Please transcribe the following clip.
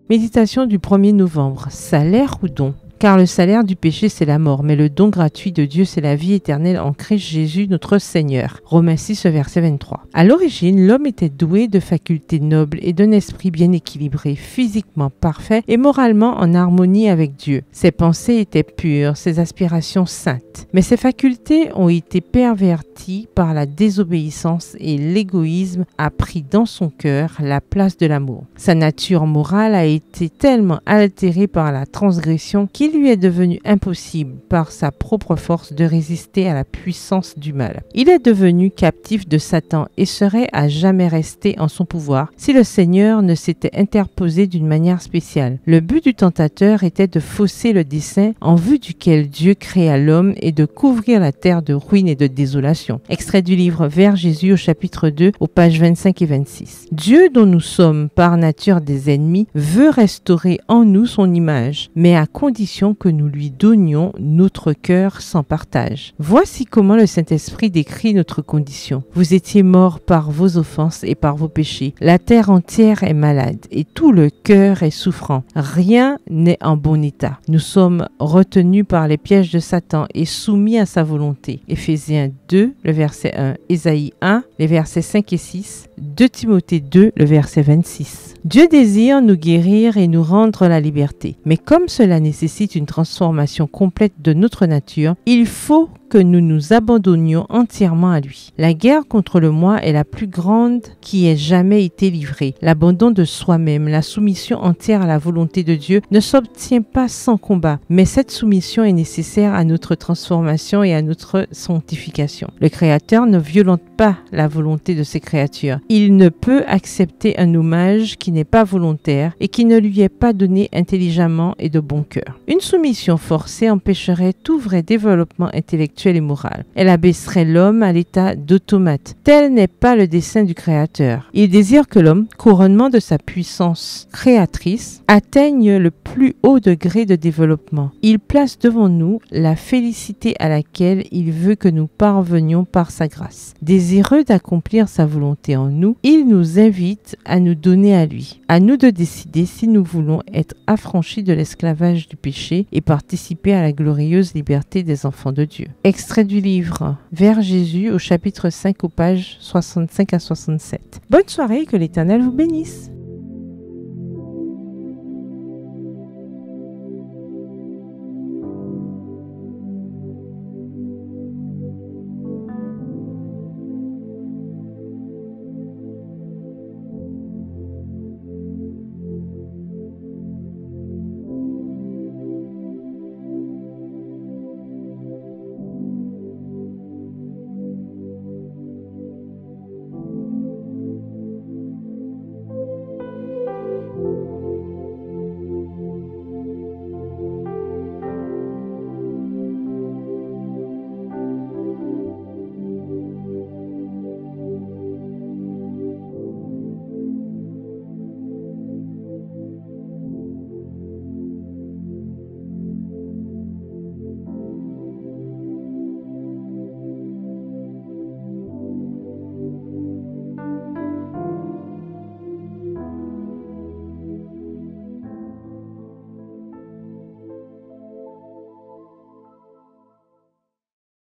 Méditation du 1er novembre. Salaire ou don? Car le salaire du péché, c'est la mort, mais le don gratuit de Dieu, c'est la vie éternelle en Christ Jésus, notre Seigneur. Romains 6, verset 23. À l'origine, l'homme était doué de facultés nobles et d'un esprit bien équilibré, physiquement parfait et moralement en harmonie avec Dieu. Ses pensées étaient pures, ses aspirations saintes. Mais ses facultés ont été perverties par la désobéissance et l'égoïsme a pris dans son cœur la place de l'amour. Sa nature morale a été tellement altérée par la transgression qu'il lui est devenu impossible par sa propre force de résister à la puissance du mal. Il est devenu captif de Satan et serait à jamais resté en son pouvoir si le Seigneur ne s'était interposé d'une manière spéciale. Le but du tentateur était de fausser le dessein en vue duquel Dieu créa l'homme et de couvrir la terre de ruines et de désolation. Extrait du livre Vers Jésus au chapitre 2 aux pages 25 et 26. Dieu, dont nous sommes par nature des ennemis, veut restaurer en nous son image, mais à condition que nous lui donnions notre cœur sans partage. Voici comment le Saint-Esprit décrit notre condition. Vous étiez morts par vos offenses et par vos péchés. La terre entière est malade et tout le cœur est souffrant. Rien n'est en bon état. Nous sommes retenus par les pièges de Satan et soumis à sa volonté. Éphésiens 2, le verset 1, Ésaïe 1, les versets 5 et 6, 2 Timothée 2, le verset 26. Dieu désire nous guérir et nous rendre la liberté. Mais comme cela nécessite une transformation complète de notre nature, il faut que nous nous abandonnions entièrement à lui. La guerre contre le moi est la plus grande qui ait jamais été livrée. L'abandon de soi-même, la soumission entière à la volonté de Dieu ne s'obtient pas sans combat, mais cette soumission est nécessaire à notre transformation et à notre sanctification. Le Créateur ne violente pas la volonté de ses créatures. Il ne peut accepter un hommage qui n'est pas volontaire et qui ne lui est pas donné intelligemment et de bon cœur. Une soumission forcée empêcherait tout vrai développement intellectuel et moral. Elle abaisserait l'homme à l'état d'automate. Tel n'est pas le dessein du Créateur. Il désire que l'homme, couronnement de sa puissance créatrice, atteigne le plus haut degré de développement. Il place devant nous la félicité à laquelle il veut que nous parvenions par sa grâce. Désireux d'accomplir sa volonté en nous, il nous invite à nous donner à lui. À nous de décider si nous voulons être affranchis de l'esclavage du péché et participer à la glorieuse liberté des enfants de Dieu. Extrait du livre Vers Jésus au chapitre 5 aux pages 65 à 67. Bonne soirée et que l'Éternel vous bénisse.